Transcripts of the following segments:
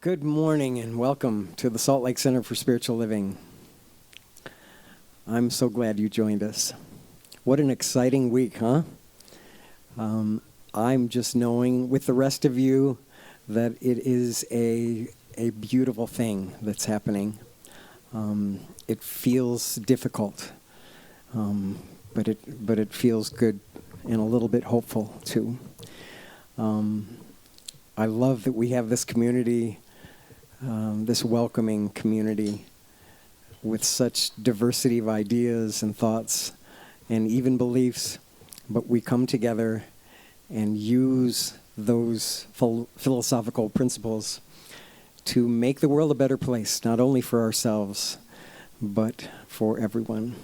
Good morning and welcome to the Salt Lake Center for Spiritual Living. I'm so glad you joined us. What an exciting week, huh? I'm just knowing with the rest of you that it is a beautiful thing that's happening. It feels difficult, but it feels good and a little bit hopeful too. I love that we have this community, this welcoming community with such diversity of ideas and thoughts and even beliefs, but we come together and use those philosophical principles to make the world a better place, not only for ourselves, but for everyone.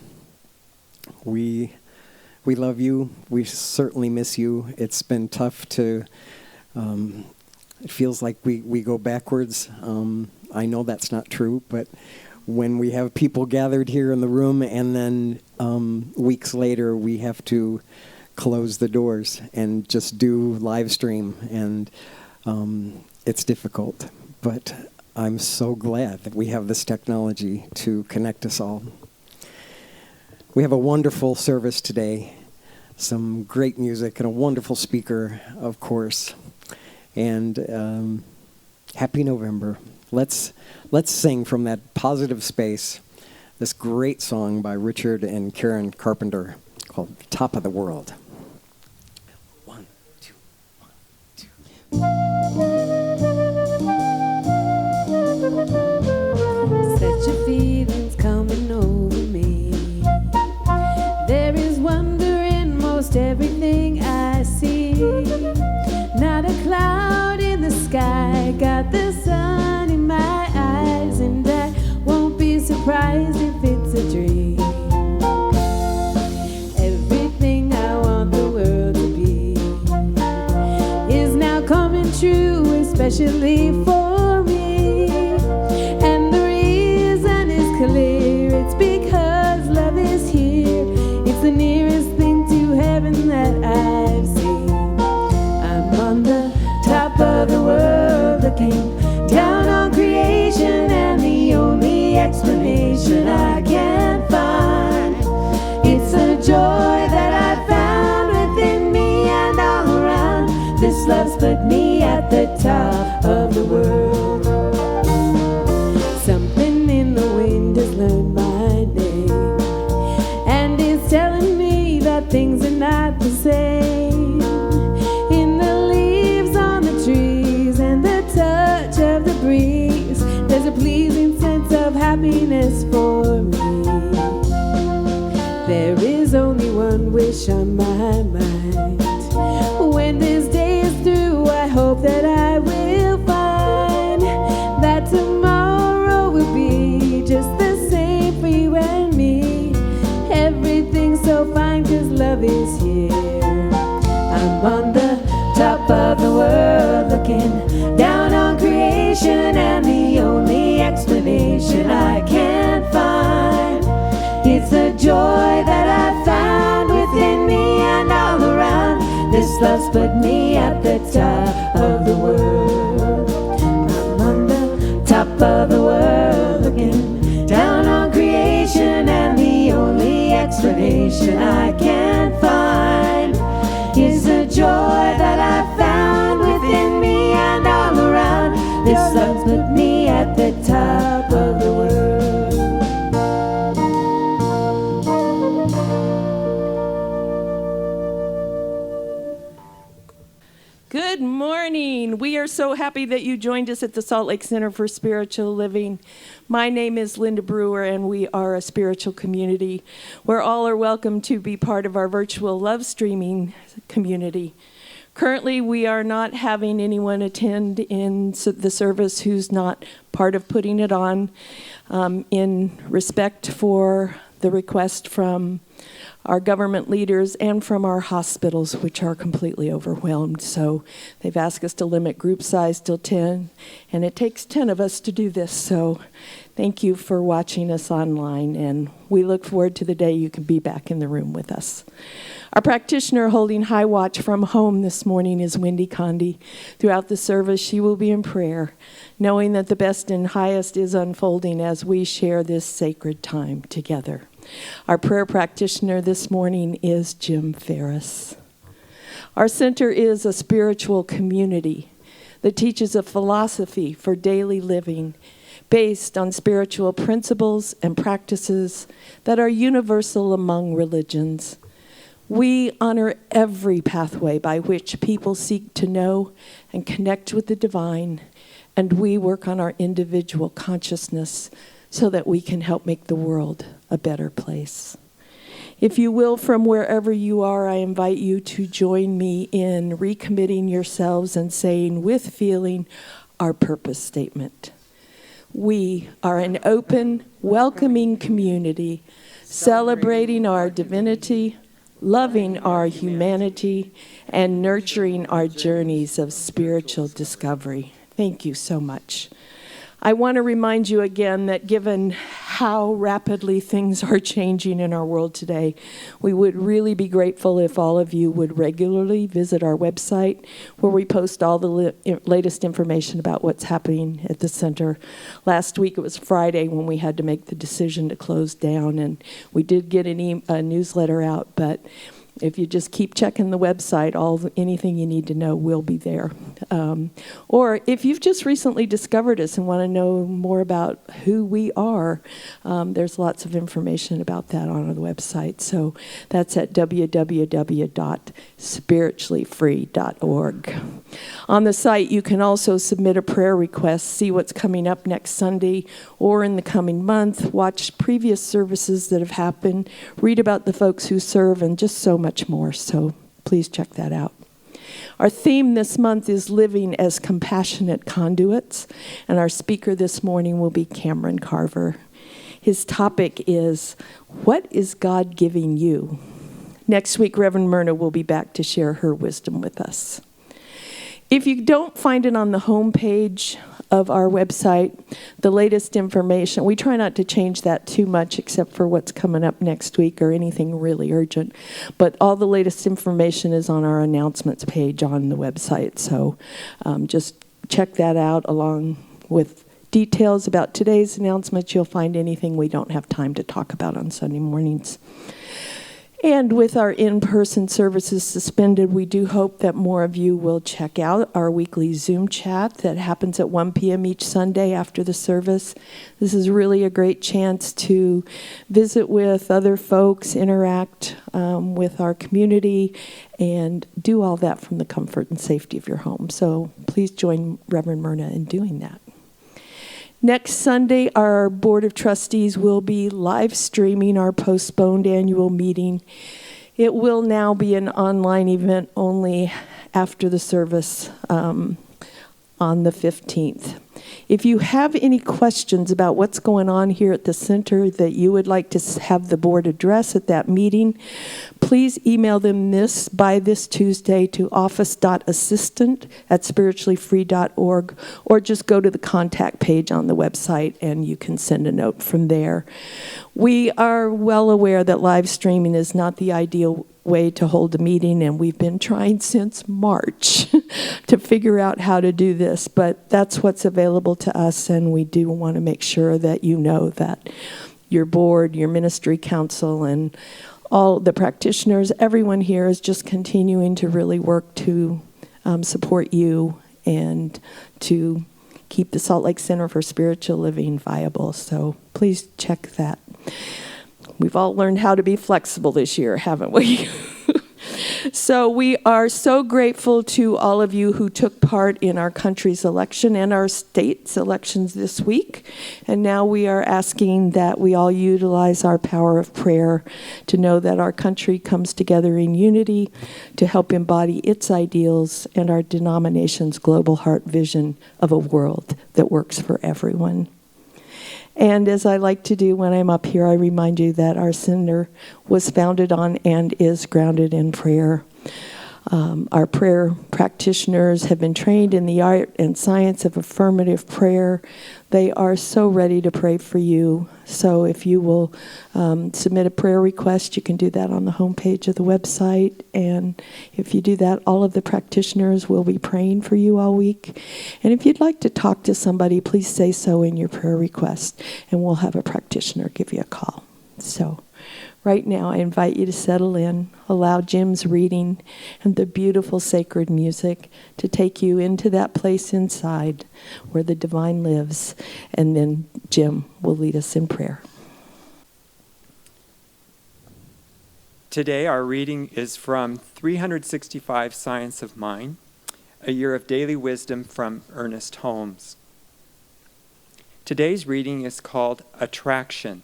We love you. We certainly miss you. It's been tough to... It feels like we go backwards. I know that's not true, but when we have people gathered here in the room and then weeks later we have to close the doors and just do live stream, and it's difficult. But I'm so glad that we have this technology to connect us all. We have a wonderful service today, some great music, and a wonderful speaker, of course. And happy November. Let's sing from that positive space this great song by Richard and Karen Carpenter called Top of the World. 1, 2, 1, 2. Such a feeling's coming over me. There is wonder in most everything I see. Not a cloud in the sky, got the sun in my eyes, and I won't be surprised if it's a dream. Everything I want the world to be is now coming true, especially for me. And the reason is clear, it's because love is here. It's the nearest thing to heaven that I've seen. On the top of the world, looking down on creation, and the only explanation I can find, it's a joy that I found within me and all around. This love's put me at the top of the world. Something in the wind has learned my name, and it's telling me that things are not the same. Of the breeze, there's a pleasing sense of happiness for me. There is only one wish on my mind. When this day is through, I hope that I will find that tomorrow will be just the same for you and me. Everything's so fine 'cause love is here. I'm on the top of the world, looking down on creation, and the only explanation I can find, it's a joy that I found within me and all around. This love's put me at the top of the world. I'm on the top of the world, looking down on creation, and the only explanation I can find is a joy that I found within me and all around. This love's put me at the top of the world. Good morning. We are so happy that you joined us at the Salt Lake Center for Spiritual Living. My name is Linda Brewer, and we are a spiritual community where all are welcome to be part of our virtual love streaming community. Currently, we are not having anyone attend in the service who's not part of putting it on, in respect for the request from our government leaders, and from our hospitals, which are completely overwhelmed. So they've asked us to limit group size till 10, and it takes 10 of us to do this. So thank you for watching us online, and we look forward to the day you can be back in the room with us. Our practitioner holding high watch from home this morning is Wendy Condi. Throughout the service, she will be in prayer, knowing that the best and highest is unfolding as we share this sacred time together. Our prayer practitioner this morning is Jim Ferris. Our center is a spiritual community that teaches a philosophy for daily living based on spiritual principles and practices that are universal among religions. We honor every pathway by which people seek to know and connect with the divine, and we work on our individual consciousness so that we can help make the world a better place. If you will, from wherever you are, I invite you to join me in recommitting yourselves and saying with feeling our purpose statement. We are an open, welcoming community, celebrating our divinity, loving our humanity, and nurturing our journeys of spiritual discovery. Thank you so much. I want to remind you again that given how rapidly things are changing in our world today, we would really be grateful if all of you would regularly visit our website where we post all the latest information about what's happening at the center. Last week it was Friday when we had to make the decision to close down, and we did get a newsletter out, but if you just keep checking the website, anything you need to know will be there. Or if you've just recently discovered us and want to know more about who we are, there's lots of information about that on the website. So that's at www.spirituallyfree.org. On the site, you can also submit a prayer request, see what's coming up next Sunday or in the coming month, watch previous services that have happened, read about the folks who serve, and just so much more. So please check that out. Our theme this month is Living as Compassionate Conduits, and our speaker this morning will be Kamrin Carver. His topic is, What is God giving you? Next week, Reverend Myrna will be back to share her wisdom with us. If you don't find it on the homepage of our website, the latest information, we try not to change that too much except for what's coming up next week or anything really urgent, but all the latest information is on our announcements page on the website, so just check that out along with details about today's announcements. You'll find anything we don't have time to talk about on Sunday mornings. And with our in-person services suspended, we do hope that more of you will check out our weekly Zoom chat that happens at 1 p.m. each Sunday after the service. This is really a great chance to visit with other folks, interact with our community, and do all that from the comfort and safety of your home. So please join Reverend Myrna in doing that. Next Sunday, our Board of Trustees will be live streaming our postponed annual meeting. It will now be an online event only after the service on the 15th. If you have any questions about what's going on here at the center that you would like to have the board address at that meeting, please email them by this Tuesday to office.assistant@spirituallyfree.org, or just go to the contact page on the website and you can send a note from there. We are well aware that live streaming is not the ideal way to hold a meeting, and we've been trying since March to figure out how to do this, but that's what's available to us, and we do want to make sure that you know that your board, your ministry council, and all the practitioners, everyone here is just continuing to really work to support you and to keep the Salt Lake Center for Spiritual Living viable. So please check that. We've all learned how to be flexible this year, haven't we? So we are so grateful to all of you who took part in our country's election and our state's elections this week. And now we are asking that we all utilize our power of prayer to know that our country comes together in unity to help embody its ideals and our denomination's global heart vision of a world that works for everyone. And as I like to do when I'm up here, I remind you that our center was founded on and is grounded in prayer. Our prayer practitioners have been trained in the art and science of affirmative prayer. They are so ready to pray for you. So if you will submit a prayer request, you can do that on the homepage of the website. And if you do that, all of the practitioners will be praying for you all week. And if you'd like to talk to somebody, please say so in your prayer request, and we'll have a practitioner give you a call. So right now, I invite you to settle in, allow Jim's reading and the beautiful sacred music to take you into that place inside where the divine lives, and then Jim will lead us in prayer. Today, our reading is from 365 Science of Mind, a year of daily wisdom from Ernest Holmes. Today's reading is called Attraction.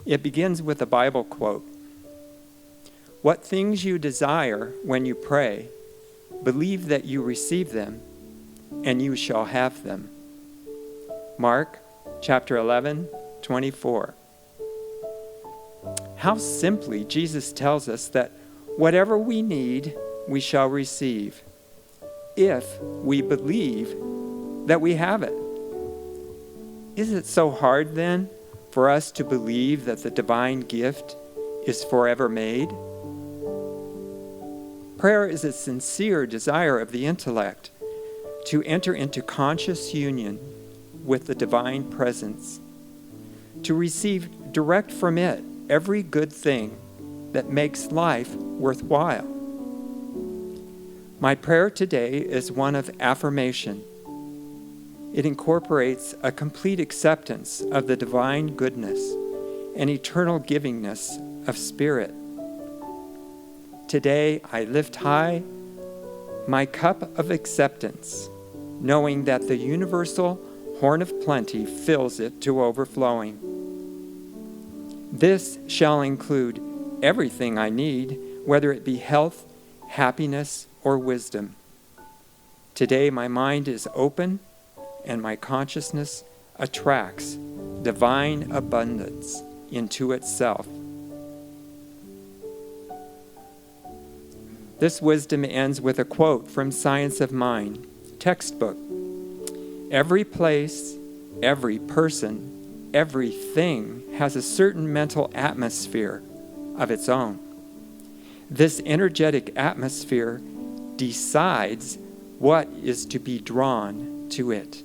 It begins with a Bible quote. What things you desire when you pray, believe that you receive them, and you shall have them. Mark chapter 11, 24. How simply Jesus tells us that whatever we need, we shall receive, if we believe that we have it. Is it so hard then for us to believe that the divine gift is forever made? Prayer is a sincere desire of the intellect to enter into conscious union with the divine presence, to receive direct from it every good thing that makes life worthwhile. My prayer today is one of affirmation. It incorporates a complete acceptance of the divine goodness and eternal givingness of spirit. Today, I lift high my cup of acceptance, knowing that the universal horn of plenty fills it to overflowing. This shall include everything I need, whether it be health, happiness, or wisdom. Today, my mind is open and my consciousness attracts divine abundance into itself. This wisdom ends with a quote from Science of Mind, textbook. Every place, every person, everything has a certain mental atmosphere of its own. This energetic atmosphere decides what is to be drawn to it.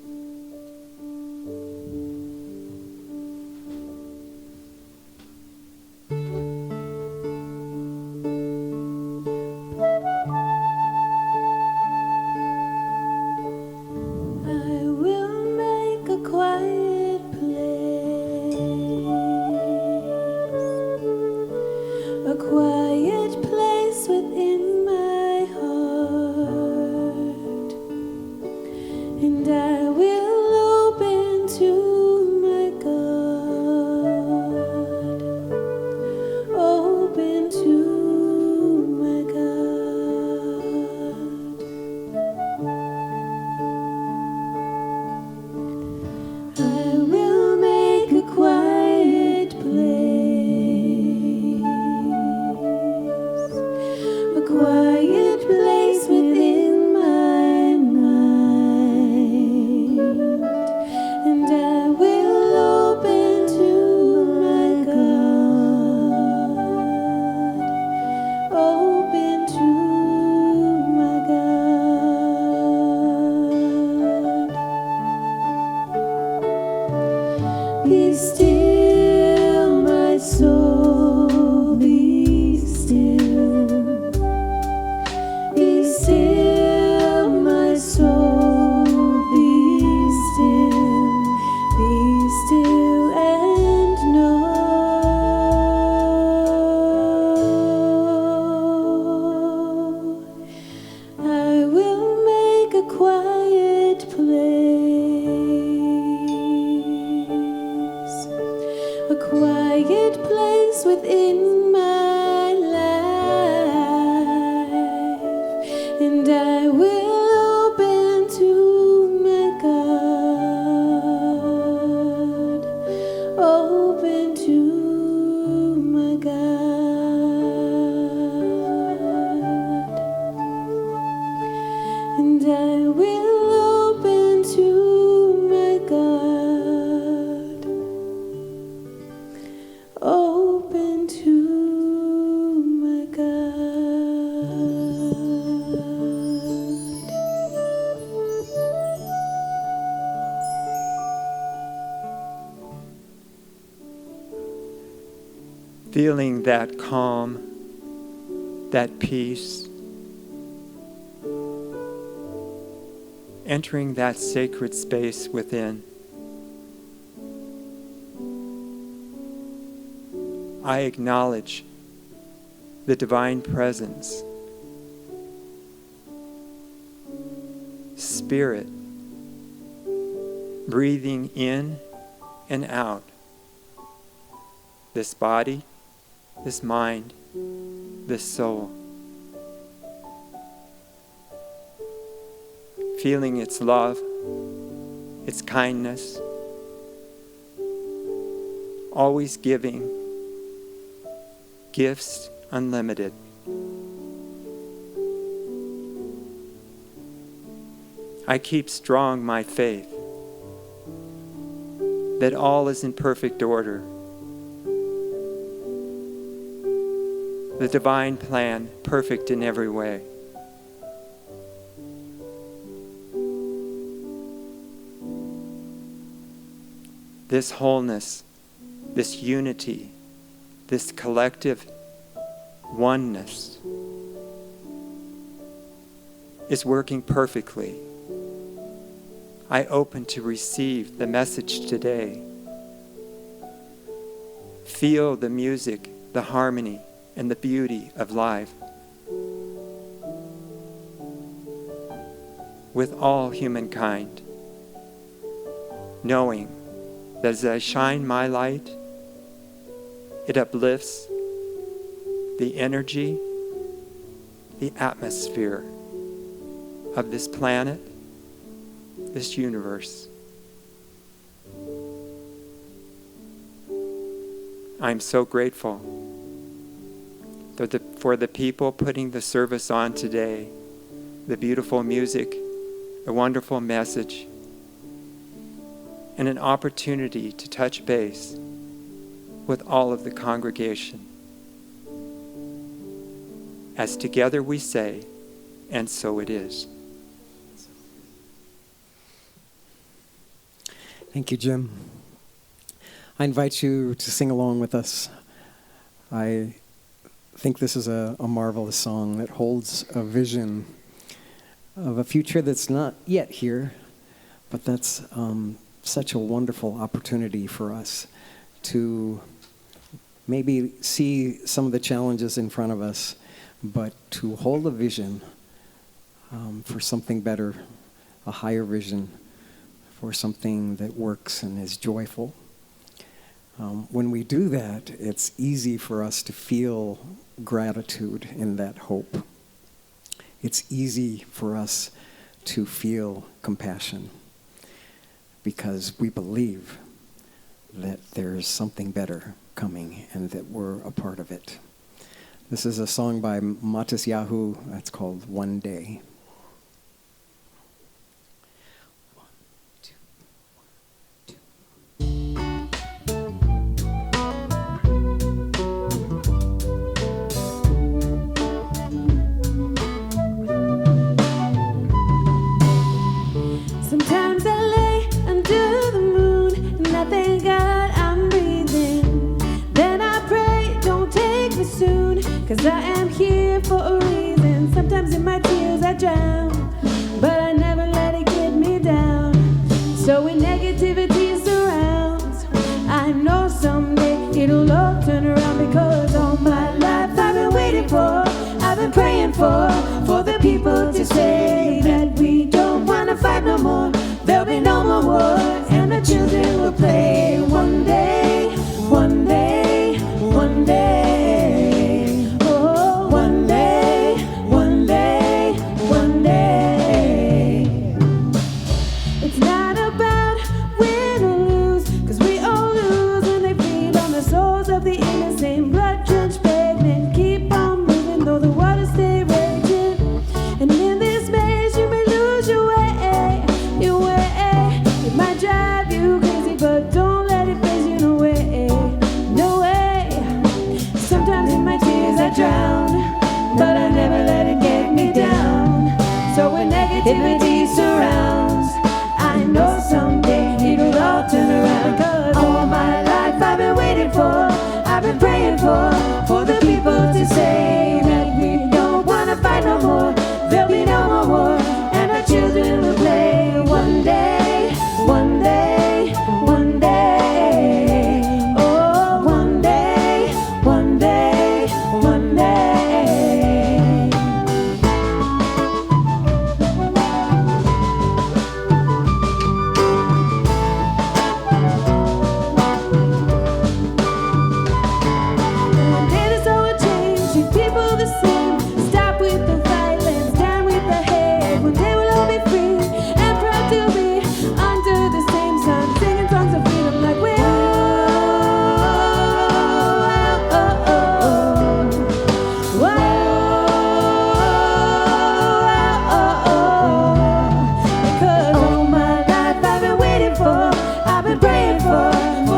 feeling that calm, that peace, entering that sacred space within. I acknowledge the divine presence, Spirit, breathing in and out this body, this mind, this soul. Feeling its love, its kindness, always giving gifts unlimited. I keep strong my faith that all is in perfect order. The divine plan perfect in every way. This wholeness, this unity, this collective oneness is working perfectly. I open to receive the message today. Feel the music, the harmony, and the beauty of life. With all humankind, knowing that as I shine my light, it uplifts the energy, the atmosphere of this planet, this universe. I'm so grateful for the people putting the service on today, the beautiful music, a wonderful message, and an opportunity to touch base with all of the congregation. As together we say, and so it is. Thank you, Jim. I invite you to sing along with us. I think this is a marvelous song that holds a vision of a future that's not yet here, but that's such a wonderful opportunity for us to maybe see some of the challenges in front of us, but to hold a vision for something better, a higher vision, for something that works and is joyful. When we do that, it's easy for us to feel gratitude in that hope. It's easy for us to feel compassion because we believe that there's something better coming and that we're a part of it. This is a song by Matisyahu that's called One Day. Sometimes I lay under the moon and I thank God I'm breathing. Then I pray, don't take me soon, 'cause I am here for a reason. Sometimes in my tears I drown, but I never let it get me down. So when negativity surrounds, I know someday it'll all turn around, because all my life I've been waiting for, I've been praying for the people to say that we don't want to fight no more. There'll be no more wars, and the children will play one day, one day, one day. Oh, one day, one day, one day. It's not about win or lose, 'cause we all lose when they feed on the souls of the innocent. Blood-drenched pavement, keep on moving though the waters stay raging. And in this maze you may lose your way, your way. It might drive you crazy, but don't let it for the people to say that we don't want to fight no more. There'll be no more war, and our children will play one day, one day, one day. Oh, one day, one day, one day. One day this all will change, treat people the same. Stop with the violence, down with the hate. One day we'll all be free and proud to be under the same sun, singing songs of freedom like we because all my life I've been waiting for, I've been praying for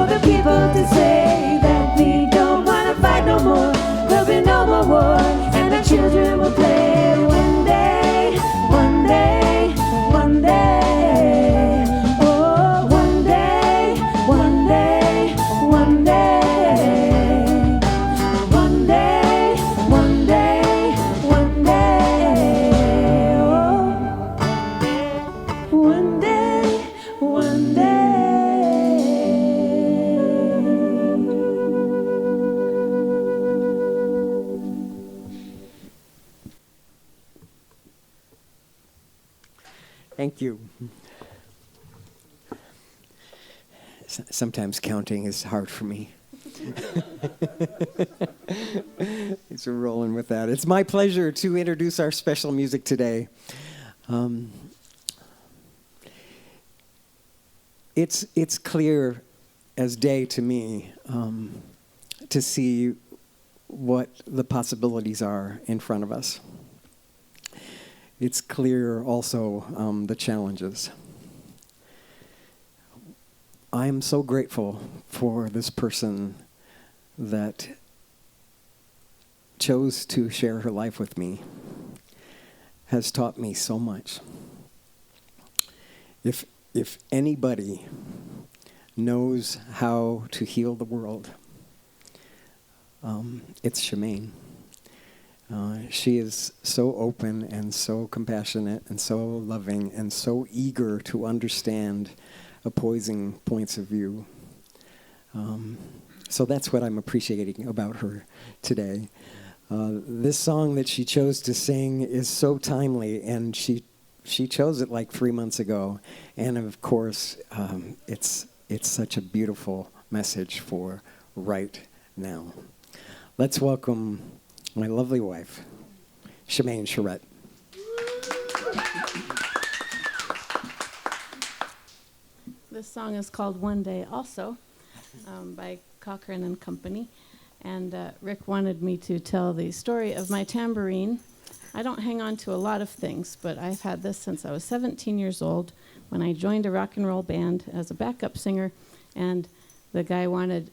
the people to say that we don't want to fight no more. There'll be no more war, and the children will play one day, one day, one day. Oh, one day, one day, one day. One day, one day, one day. Oh, one day, one day. Thank you. Sometimes counting is hard for me. Thanks for rolling with that. It's my pleasure to introduce our special music today. It's clear as day to me to see what the possibilities are in front of us. It's clear also the challenges. I am so grateful for this person that chose to share her life with me, has taught me so much. If anybody knows how to heal the world, it's Shemaine. She is so open and so compassionate and so loving and so eager to understand opposing points of view. So that's what I'm appreciating about her today. This song that she chose to sing is so timely, and she chose it like 3 months ago. And of course, it's such a beautiful message for right now. Let's welcome my lovely wife, Shemaine Charette. This song is called One Day also, by Kamrin and Company. And Rick wanted me to tell the story of my tambourine. I don't hang on to a lot of things, but I've had this since I was 17 years old when I joined a rock and roll band as a backup singer. And the guy wanted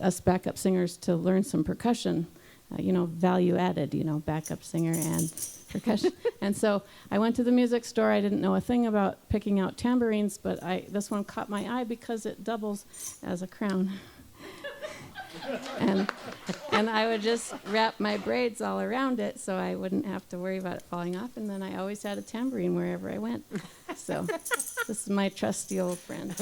us backup singers to learn some percussion, value added, backup singer and percussion. And so I went to the music store. I didn't know a thing about picking out tambourines, but this one caught my eye because it doubles as a crown. and I would just wrap my braids all around it so I wouldn't have to worry about it falling off. And then I always had a tambourine wherever I went. So this is my trusty old friend.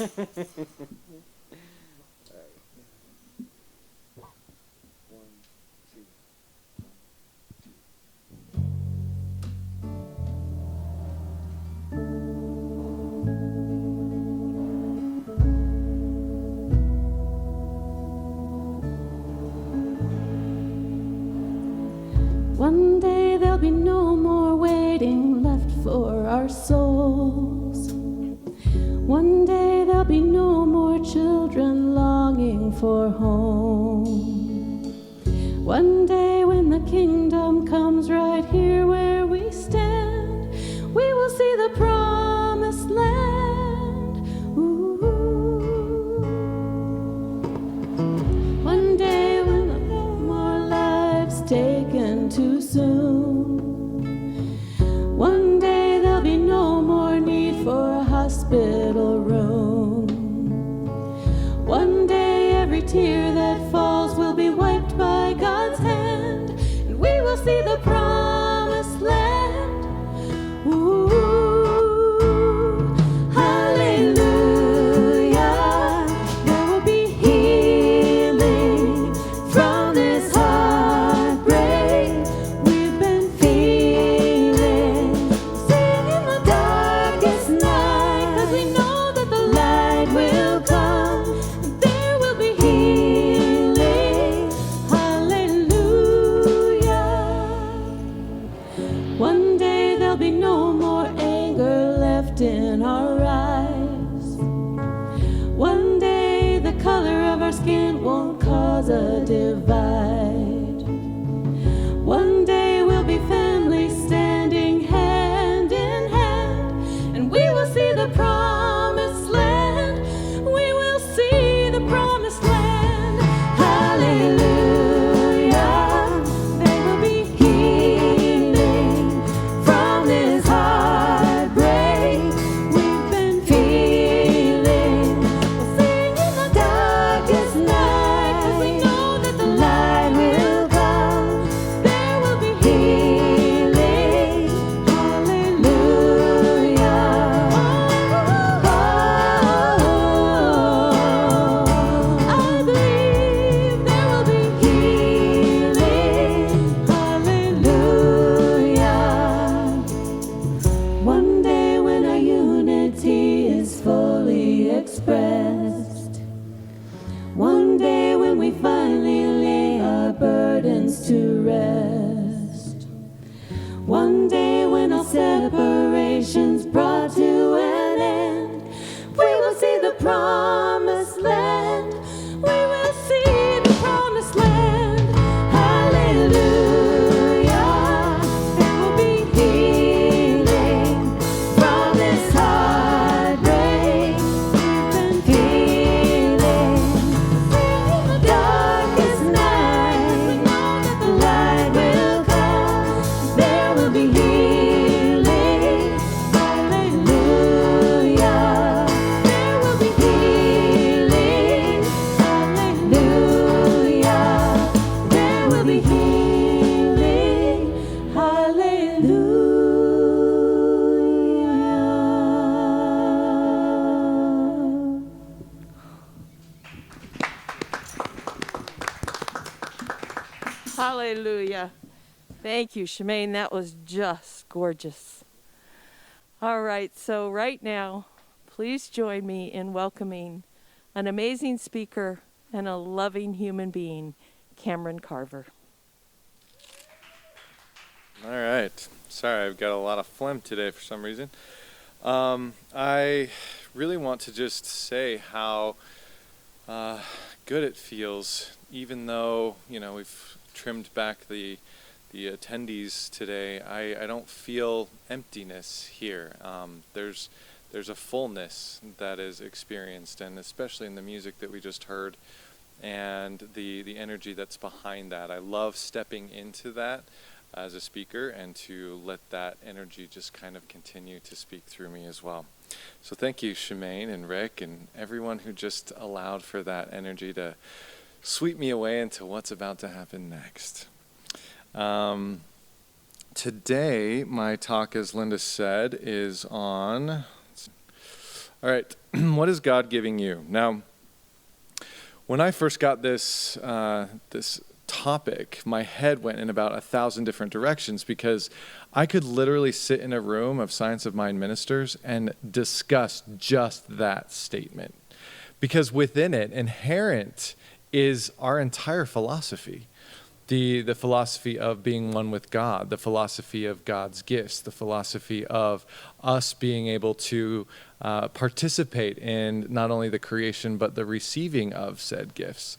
One day there'll be no more waiting left for our souls. One day there'll be no more children longing for home. One day when the kingdom comes right here where we stand, we will see the promised land. Ooh. One day when no more lives taken too soon. One day there'll be no more need for a hospital room. One day every tear that falls will be wiped our skin won't cause a divide. One day we'll be family standing hand in hand, and we will see the promised land. We will see the promised land. Hallelujah. There will be healing from this heartbreak we've been feeling. We'll sing in the darkest night, 'cause we know that the light will come. There will be healing. Hallelujah. I believe there will be healing. Hallelujah. One day when our unity is fully expressed, one day when we finally lay our burdens to rest, one day when all separation's brought to an end, we will see the promised land. We will see the promised land. Hallelujah. There will be healing from this heartbreak we've been feeling. In the darkest night, we know that the light will come. There will be healing. Hallelujah. There will be healing. Hallelujah. There will be healing. Hallelujah. Hallelujah. Thank you, Shemaine. That was just gorgeous. All right, so right now, please join me in welcoming an amazing speaker and a loving human being, Kamrin Carver. All right. Sorry, I've got a lot of phlegm today for some reason. I really want to just say how good it feels, even though, we've trimmed back the attendees today. I don't feel emptiness here. There's a fullness that is experienced, and especially in the music that we just heard, and the energy that's behind that. I love stepping into that as a speaker and to let that energy just kind of continue to speak through me as well. So thank you, Shemaine and Rick and everyone who just allowed for that energy to sweep me away into what's about to happen next. Today, my talk, as Linda said, is on, all right, what is God giving you? Now, when I first got this topic, my head went in about 1,000 different directions, because I could literally sit in a room of Science of Mind ministers and discuss just that statement. Because within it, inherent is our entire philosophy. The philosophy of being one with God, the philosophy of God's gifts, the philosophy of us being able to participate in not only the creation, but the receiving of said gifts.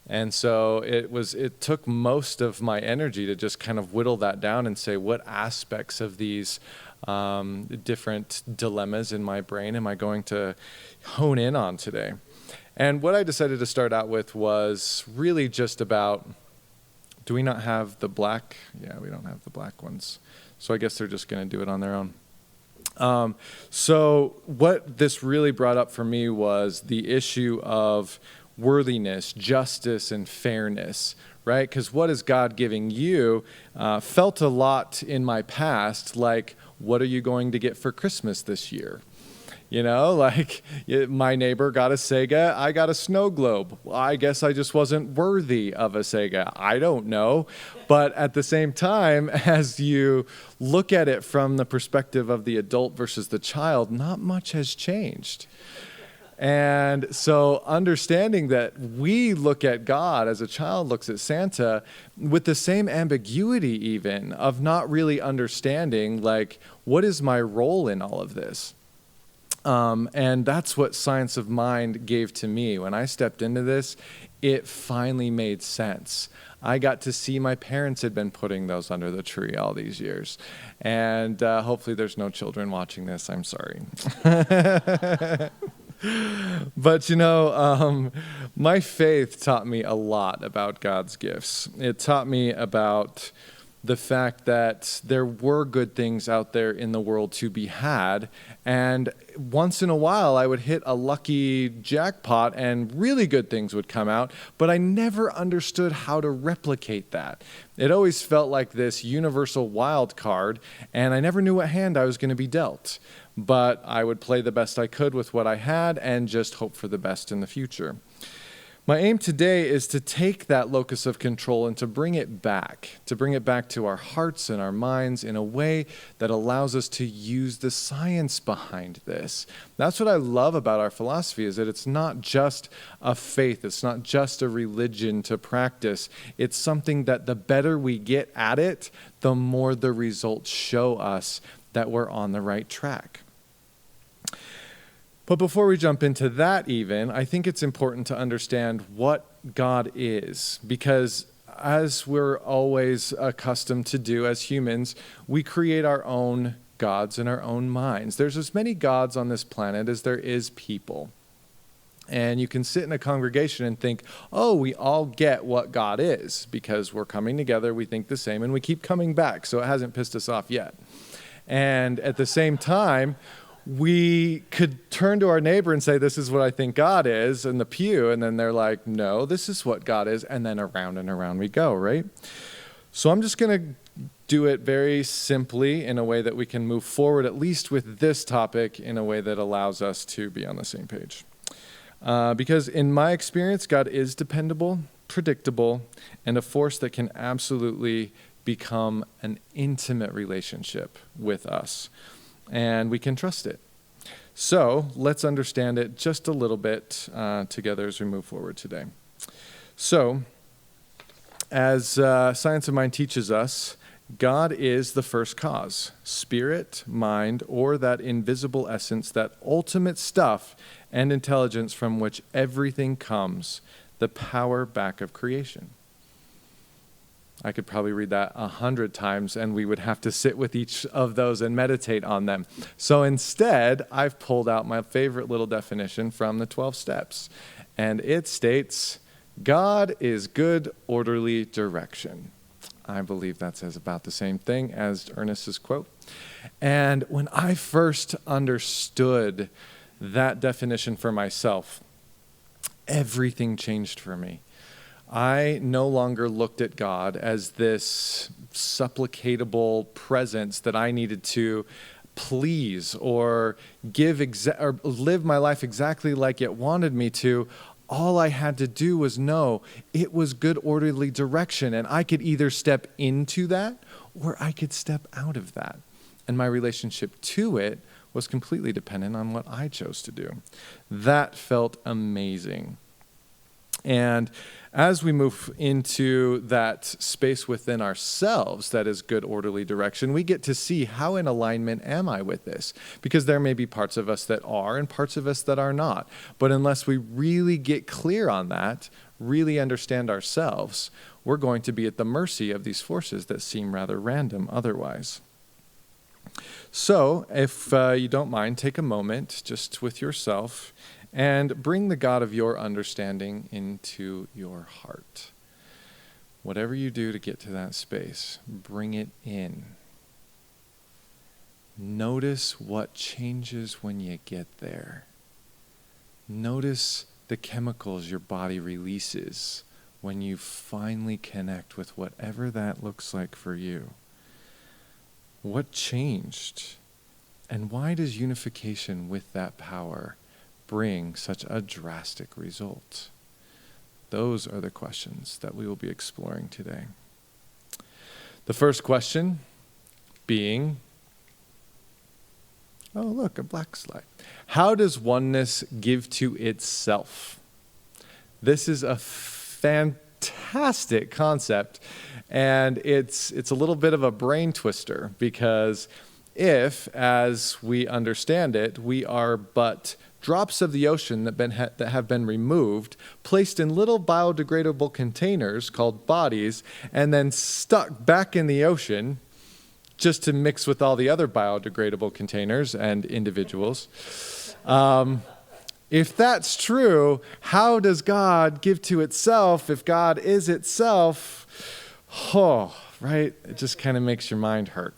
And so it took most of my energy to just kind of whittle that down and say, what aspects of these different dilemmas in my brain am I going to hone in on today? And what I decided to start out with was really just about, do we not have the black? Yeah, we don't have the black ones. So I guess they're just going to do it on their own. So what this really brought up for me was the issue of worthiness, justice, and fairness, right? Because what is God giving you felt a lot in my past like, what are you going to get for Christmas this year? Like my neighbor got a Sega, I got a snow globe. Well, I guess I just wasn't worthy of a Sega. I don't know. But at the same time, as you look at it from the perspective of the adult versus the child, not much has changed. And so understanding that we look at God as a child looks at Santa with the same ambiguity even of not really understanding, like, what is my role in all of this? And that's what Science of Mind gave to me. When I stepped into this, it finally made sense. I got to see my parents had been putting those under the tree all these years. And hopefully there's no children watching this. I'm sorry. But, my faith taught me a lot about God's gifts. It taught me about the fact that there were good things out there in the world to be had. And once in a while, I would hit a lucky jackpot and really good things would come out, but I never understood how to replicate that. It always felt like this universal wild card, and I never knew what hand I was going to be dealt. But I would play the best I could with what I had and just hope for the best in the future. My aim today is to take that locus of control and to bring it back to our hearts and our minds in a way that allows us to use the science behind this. That's what I love about our philosophy, is that it's not just a faith, it's not just a religion to practice. It's something that the better we get at it, the more the results show us that we're on the right track. But before we jump into that even, I think it's important to understand what God is, because as we're always accustomed to do as humans, we create our own gods in our own minds. There's as many gods on this planet as there is people. And you can sit in a congregation and think, oh, we all get what God is, because we're coming together, we think the same, and we keep coming back, so it hasn't pissed us off yet. And at the same time, we could turn to our neighbor and say, this is what I think God is, in the pew, and then they're like, no, this is what God is, and then around and around we go, right? So I'm just going to do it very simply in a way that we can move forward, at least with this topic, in a way that allows us to be on the same page. Because in my experience, God is dependable, predictable, and a force that can absolutely become an intimate relationship with us. And we can trust it. So let's understand it just a little bit together as we move forward today. So, as Science of Mind teaches us, God is the first cause, spirit, mind, or that invisible essence, that ultimate stuff and intelligence from which everything comes, the power back of creation. I could probably read that 100 times, and we would have to sit with each of those and meditate on them. So instead, I've pulled out my favorite little definition from the 12 steps. And it states, God is good, orderly direction. I believe that says about the same thing as Ernest's quote. And when I first understood that definition for myself, everything changed for me. I no longer looked at God as this supplicatable presence that I needed to please or give or live my life exactly like it wanted me to. All I had to do was know it was good, orderly direction, and I could either step into that or I could step out of that. And my relationship to it was completely dependent on what I chose to do. That felt amazing. And as we move into that space within ourselves that is good, orderly direction, we get to see how in alignment am I with this? Because there may be parts of us that are and parts of us that are not. But unless we really get clear on that, really understand ourselves, we're going to be at the mercy of these forces that seem rather random otherwise. So, if you don't mind, take a moment just with yourself and bring the God of your understanding into your heart. Whatever you do to get to that space, bring it in. Notice what changes when you get there. Notice the chemicals your body releases when you finally connect with whatever that looks like for you. What changed? And why does unification with that power bring such a drastic result? Those are the questions that we will be exploring today. The first question being, oh look, a black slide. How does oneness give to itself? This is a fantastic concept, and it's a little bit of a brain twister, because if, as we understand it, we are but drops of the ocean that have been removed, placed in little biodegradable containers called bodies, and then stuck back in the ocean just to mix with all the other biodegradable containers and individuals. If that's true, how does God give to itself if God is itself? Oh, right? It just kind of makes your mind hurt.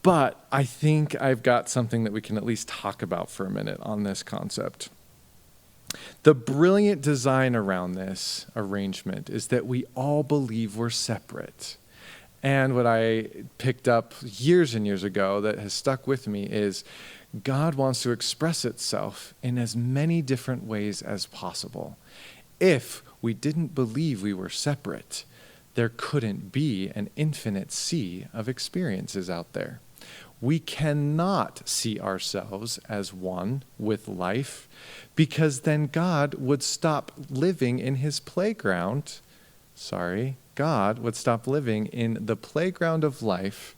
But I think I've got something that we can at least talk about for a minute on this concept. The brilliant design around this arrangement is that we all believe we're separate. And what I picked up years and years ago that has stuck with me is God wants to express itself in as many different ways as possible. If we didn't believe we were separate, there couldn't be an infinite sea of experiences out there. We cannot see ourselves as one with life, because then God would stop living in his playground. God would stop living in the playground of life,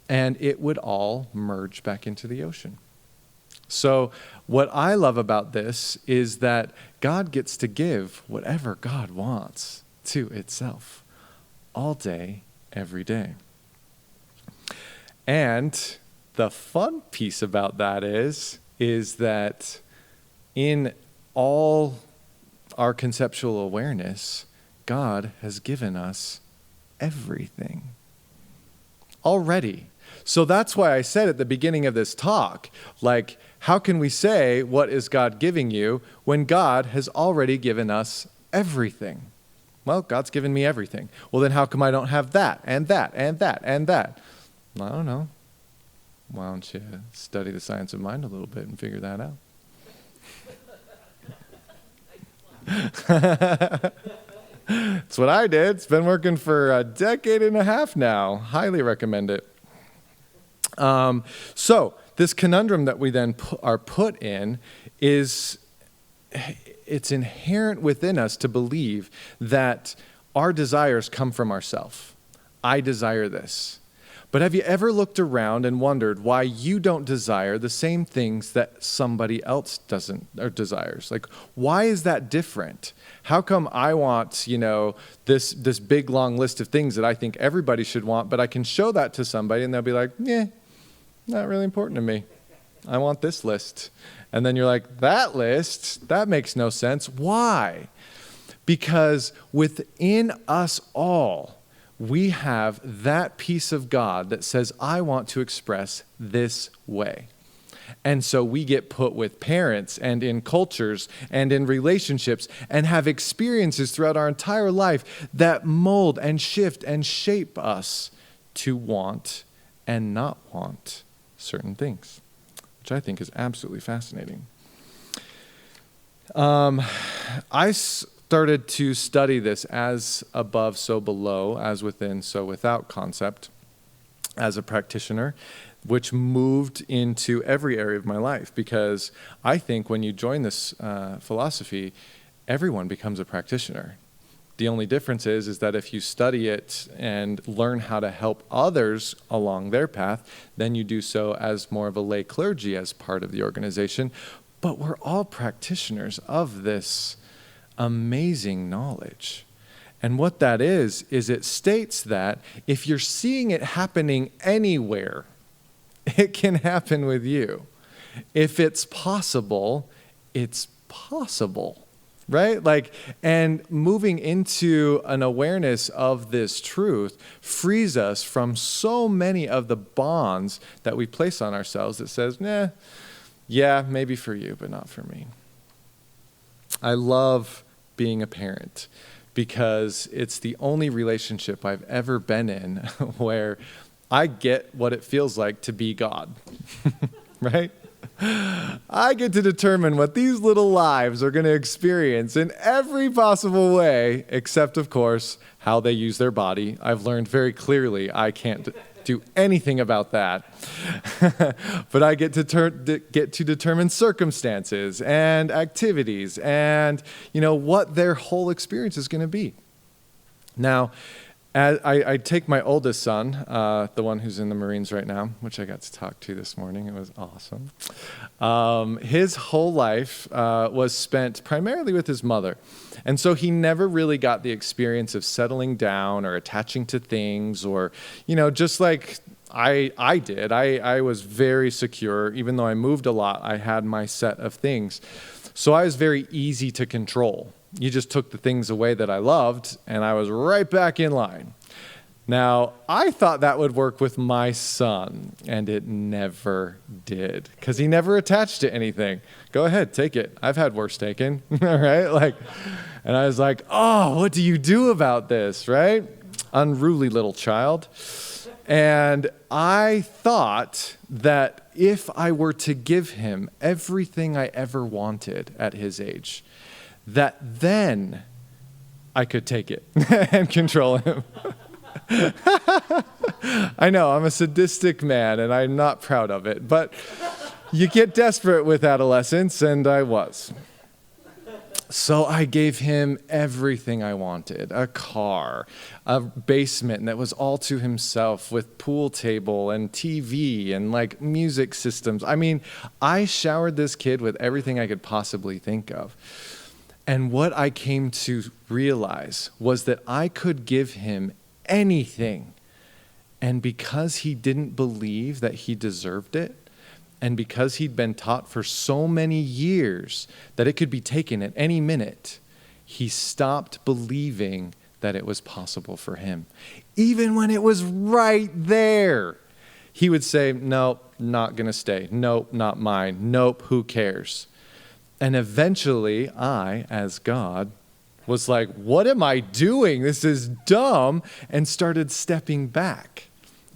and it would all merge back into the ocean. So what I love about this is that God gets to give whatever God wants to itself all day, every day. And the fun piece about that is that in all our conceptual awareness, God has given us everything already. So that's why I said at the beginning of this talk, like, how can we say, what is God giving you, when God has already given us everything? Well, God's given me everything. Well, then how come I don't have that and that and that and that? I don't know. Why don't you study the science of mind a little bit and figure that out? That's what I did. It's been working for a decade and a half now. Highly recommend it. So this conundrum that we then are put in is, it's inherent within us to believe that our desires come from ourselves. I desire this. But have you ever looked around and wondered why you don't desire the same things that somebody else doesn't or desires? Like, why is that different? How come I want, this big long list of things that I think everybody should want, but I can show that to somebody and they'll be like, not really important to me. I want this list. And then you're like, that list, that makes no sense. Why? Because within us all, we have that piece of God that says, I want to express this way. And so we get put with parents and in cultures and in relationships and have experiences throughout our entire life that mold and shift and shape us to want and not want certain things, which I think is absolutely fascinating. I started to study this as above, so below, as within, so without concept as a practitioner, which moved into every area of my life, because I think when you join this philosophy, everyone becomes a practitioner. The only difference is that if you study it and learn how to help others along their path, then you do so as more of a lay clergy as part of the organization. But we're all practitioners of this amazing knowledge. And what that is it states that if you're seeing it happening anywhere, it can happen with you. If it's possible, it's possible. Right? And moving into an awareness of this truth frees us from so many of the bonds that we place on ourselves that says, maybe for you, but not for me. I love being a parent because it's the only relationship I've ever been in where I get what it feels like to be God, right? I get to determine what these little lives are going to experience in every possible way, except, of course, how they use their body. I've learned very clearly I can't do anything about that. But I get to determine circumstances and activities and, what their whole experience is going to be. Now, I take my oldest son, the one who's in the Marines right now, which I got to talk to this morning. It was awesome. His whole life was spent primarily with his mother. And so he never really got the experience of settling down or attaching to things or, just like I did. I was very secure. Even though I moved a lot, I had my set of things. So I was very easy to control. You just took the things away that I loved, and I was right back in line. Now, I thought that would work with my son, and it never did, because he never attached to anything. Go ahead, take it. I've had worse taken, all right? And I was like, oh, what do you do about this, right? Unruly little child. And I thought that if I were to give him everything I ever wanted at his age, that then I could take it and control him. I know, I'm a sadistic man, and I'm not proud of it, but you get desperate with adolescence, and I was. So I gave him everything I wanted, a car, a basement that was all to himself with pool table and TV and music systems. I mean, I showered this kid with everything I could possibly think of. And what I came to realize was that I could give him anything. And because he didn't believe that he deserved it, and because he'd been taught for so many years that it could be taken at any minute, he stopped believing that it was possible for him. Even when it was right there, he would say, nope, not going to stay. Nope, not mine. Nope, who cares? And eventually, I, as God, was like, what am I doing? This is dumb, and started stepping back.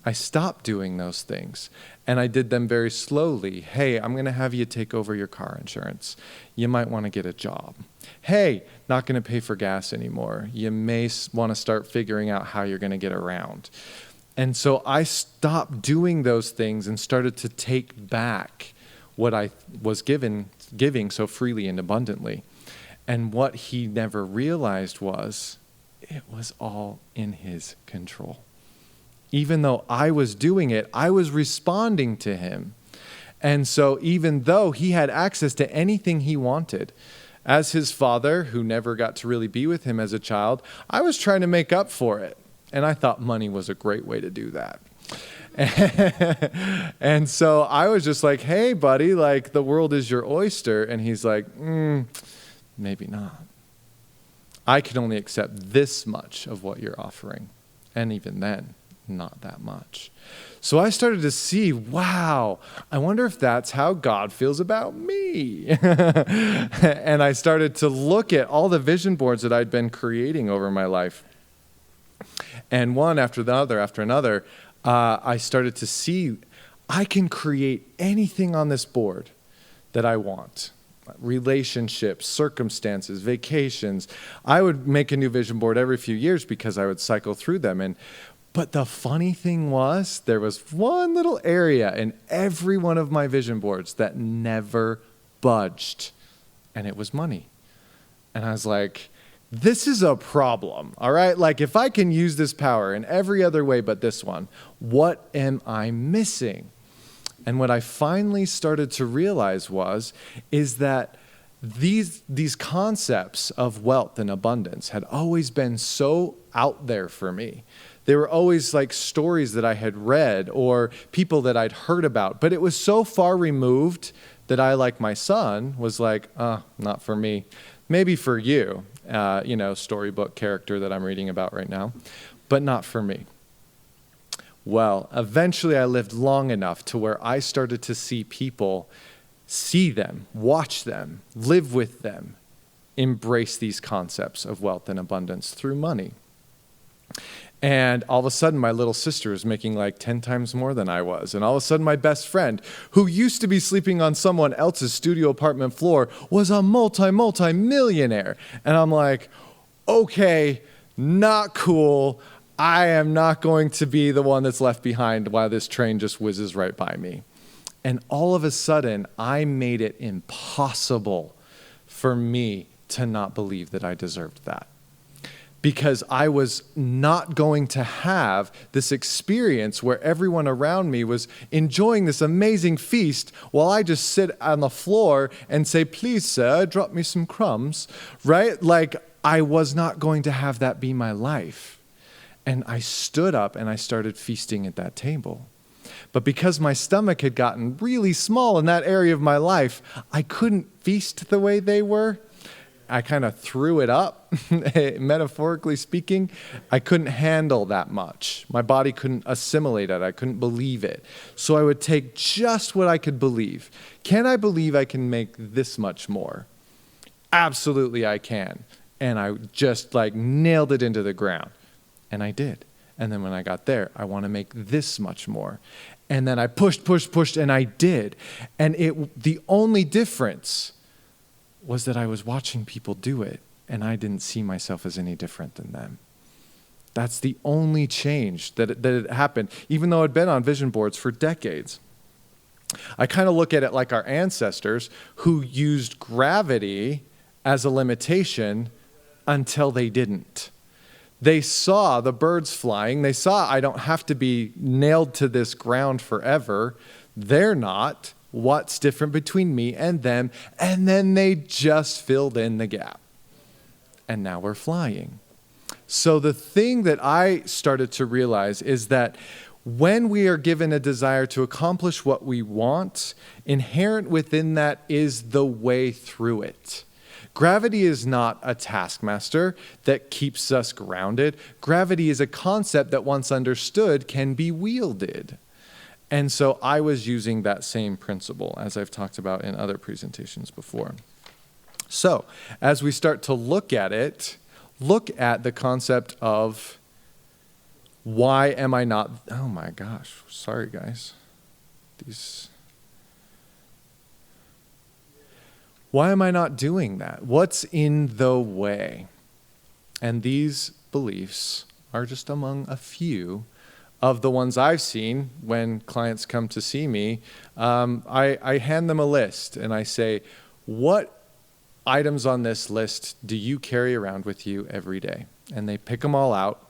I stopped doing those things, and I did them very slowly. Hey, I'm going to have you take over your car insurance. You might want to get a job. Hey, not going to pay for gas anymore. You may want to start figuring out how you're going to get around. And so I stopped doing those things and started to take back what I was giving so freely and abundantly. And what he never realized was it was all in his control. Even though I was doing it, I was responding to him. And so even though he had access to anything he wanted, as his father, who never got to really be with him as a child, I was trying to make up for it. And I thought money was a great way to do that. And so I was just like, hey, buddy, the world is your oyster. And he's like, maybe not. I can only accept this much of what you're offering. And even then, not that much. So I started to see, wow, I wonder if that's how God feels about me. And I started to look at all the vision boards that I'd been creating over my life. And one after another, I started to see I can create anything on this board that I want. Relationships, circumstances, vacations. I would make a new vision board every few years because I would cycle through them. But the funny thing was, there was one little area in every one of my vision boards that never budged, and it was money. And I was like, this is a problem, all right? If I can use this power in every other way but this one, what am I missing? And what I finally started to realize is that these concepts of wealth and abundance had always been so out there for me. They were always stories that I had read or people that I'd heard about, but it was so far removed that I, like my son, was like, not for me. Maybe for you, storybook character that I'm reading about right now, but not for me. Well, eventually I lived long enough to where I started to see people, see them, watch them, live with them, embrace these concepts of wealth and abundance through money. And all of a sudden, my little sister was making 10 times more than I was. And all of a sudden, my best friend, who used to be sleeping on someone else's studio apartment floor, was a multi-millionaire. And I'm like, okay, not cool. I am not going to be the one that's left behind while this train just whizzes right by me. And all of a sudden, I made it impossible for me to not believe that I deserved that. because I was not going to have this experience where everyone around me was enjoying this amazing feast while I just sit on the floor and say, please, sir, drop me some crumbs, right? Like, I was not going to have that be my life. And I stood up and I started feasting at that table. But because my stomach had gotten really small in that area of my life, I couldn't feast the way they were. I kind of threw it up, metaphorically speaking. I couldn't handle that much. My body couldn't assimilate it. I couldn't believe it. So I would take just what I could believe. Can I believe I can make this much more? Absolutely I can. And I just nailed it into the ground. And I did. And then when I got there, I want to make this much more. And then I pushed, and I did. And the only difference was that I was watching people do it, and I didn't see myself as any different than them. That's the only change that had happened, even though I'd been on vision boards for decades. I kind of look at it like our ancestors who used gravity as a limitation until they didn't. They saw the birds flying. They saw I don't have to be nailed to this ground forever. They're not. What's different between me and them? And then they just filled in the gap. And now we're flying. So the thing that I started to realize is that when we are given a desire to accomplish what we want, inherent within that is the way through it. Gravity is not a taskmaster that keeps us grounded. Gravity is a concept that, once understood, can be wielded. And so I was using that same principle, as I've talked about in other presentations before. So as we start to look at it, look at the concept of why am I not, oh my gosh, sorry guys. Why am I not doing that? What's in the way? And these beliefs are just among a few of the ones I've seen when clients come to see me. I hand them a list and I say, what items on this list do you carry around with you every day? And they pick them all out.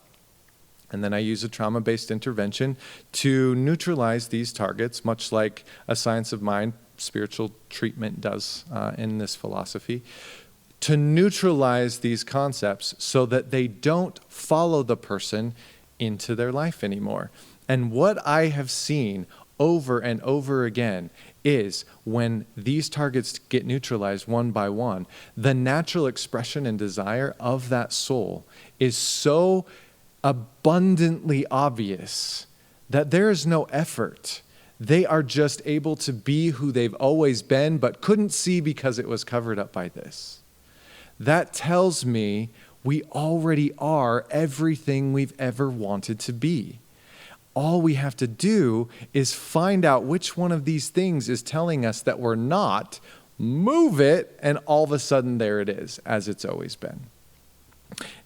And then I use a trauma-based intervention to neutralize these targets, much like a science of mind spiritual treatment does in this philosophy, to neutralize these concepts so that they don't follow the person into their life anymore. And what I have seen over and over again is when these targets get neutralized one by one, the natural expression and desire of that soul is so abundantly obvious that there is no effort. They are just able to be who they've always been, but couldn't see because it was covered up by this. That tells me we already are everything we've ever wanted to be. All we have to do is find out which one of these things is telling us that we're not, move it, and all of a sudden there it is, as it's always been.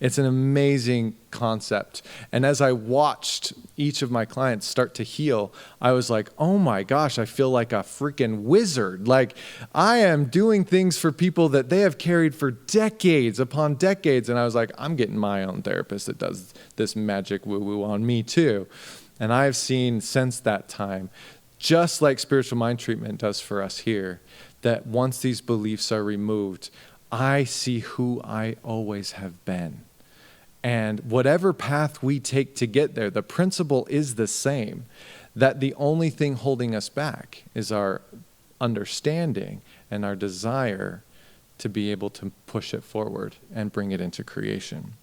It's an amazing concept. And as I watched each of my clients start to heal, I was like, oh my gosh, I feel like a freaking wizard. Like I am doing things for people that they have carried for decades upon decades. And I was like, I'm getting my own therapist that does this magic woo-woo on me too. And I've seen since that time, just like spiritual mind treatment does for us here, that once these beliefs are removed, I see who I always have been. And whatever path we take to get there, the principle is the same, that the only thing holding us back is our understanding and our desire to be able to push it forward and bring it into creation.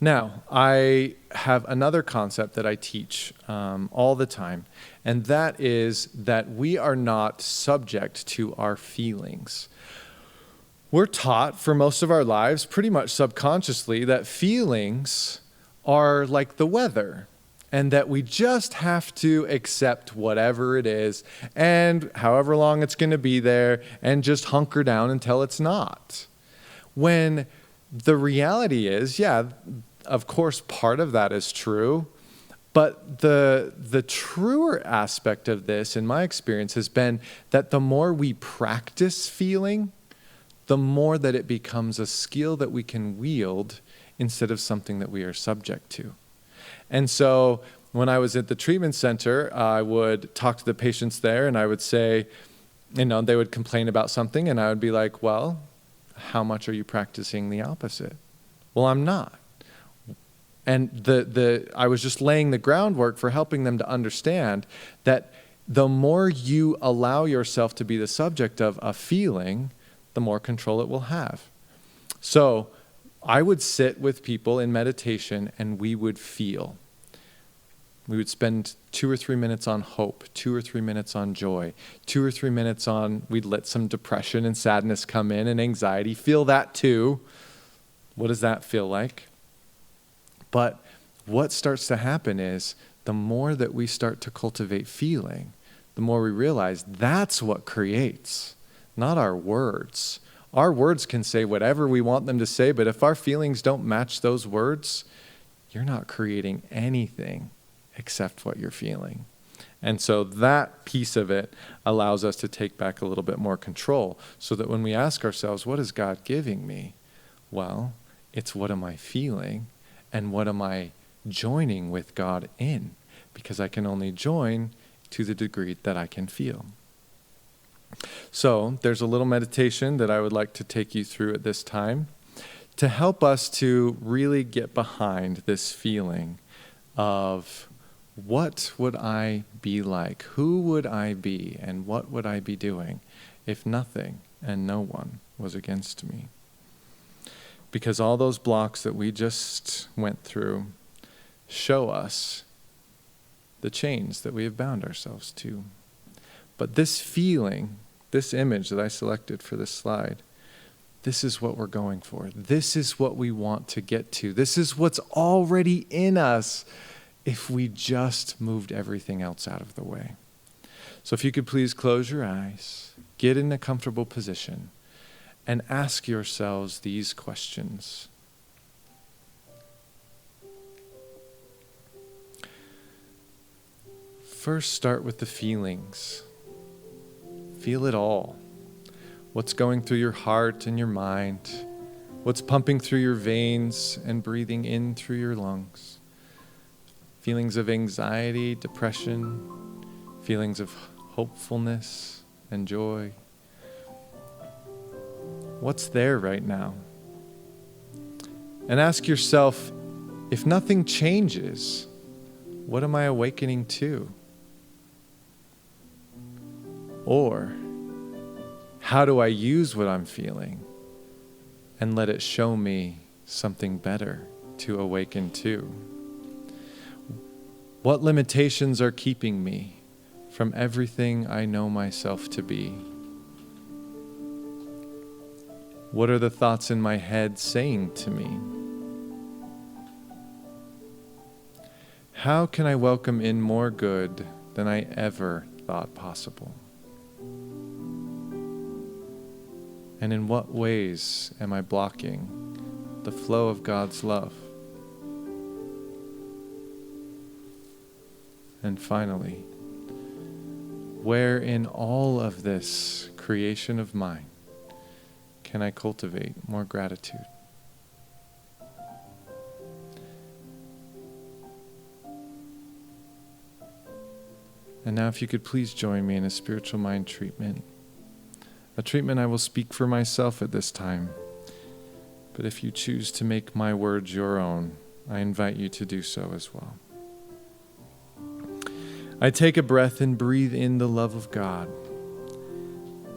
Now, I have another concept that I teach all the time, and that is that we are not subject to our feelings. We're taught for most of our lives, pretty much subconsciously, that feelings are like the weather, and that we just have to accept whatever it is, and however long it's going to be there, and just hunker down until it's not. When the reality is, yeah, of course, part of that is true, but the truer aspect of this, in my experience, has been that the more we practice feeling, the more that it becomes a skill that we can wield instead of something that we are subject to. And so when I was at the treatment center, I would talk to the patients there and I would say, they would complain about something and I would be like, well, how much are you practicing the opposite? Well, I'm not. And I was just laying the groundwork for helping them to understand that the more you allow yourself to be the subject of a feeling, the more control it will have. So I would sit with people in meditation and we would feel. We would spend 2 or 3 minutes on hope, 2 or 3 minutes on joy, 2 or 3 minutes on, we'd let some depression and sadness come in and anxiety. Feel that too. What does that feel like? But what starts to happen is the more that we start to cultivate feeling, the more we realize that's what creates, not our words. Our words can say whatever we want them to say, but if our feelings don't match those words, you're not creating anything except what you're feeling. And so that piece of it allows us to take back a little bit more control so that when we ask ourselves, what is God giving me? Well, it's what am I feeling and what am I joining with God in? Because I can only join to the degree that I can feel. So there's a little meditation that I would like to take you through at this time to help us to really get behind this feeling of what would I be like? Who would I be? And what would I be doing if nothing and no one was against me? Because all those blocks that we just went through show us the chains that we have bound ourselves to. But this feeling, this image that I selected for this slide, this is what we're going for. This is what we want to get to. This is what's already in us if we just moved everything else out of the way. So if you could please close your eyes, get in a comfortable position, and ask yourselves these questions. First, start with the feelings. Feel it all. What's going through your heart and your mind? What's pumping through your veins and breathing in through your lungs? Feelings of anxiety, depression, feelings of hopefulness and joy. What's there right now? And ask yourself, if nothing changes, what am I awakening to? Or, how do I use what I'm feeling and let it show me something better to awaken to? What limitations are keeping me from everything I know myself to be? What are the thoughts in my head saying to me? How can I welcome in more good than I ever thought possible? And in what ways am I blocking the flow of God's love? And finally, where in all of this creation of mine can I cultivate more gratitude? And now if you could please join me in a spiritual mind treatment. A treatment I will speak for myself at this time. But if you choose to make my words your own, I invite you to do so as well. I take a breath and breathe in the love of God.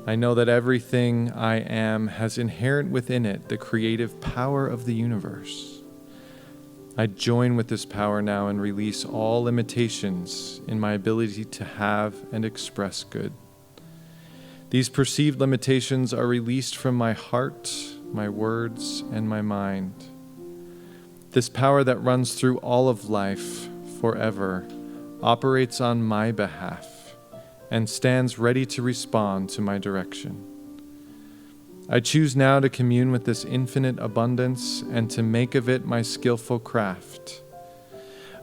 I know that everything I am has inherent within it the creative power of the universe. I join with this power now and release all limitations in my ability to have and express good. These perceived limitations are released from my heart, my words, and my mind. This power that runs through all of life forever operates on my behalf and stands ready to respond to my direction. I choose now to commune with this infinite abundance and to make of it my skillful craft.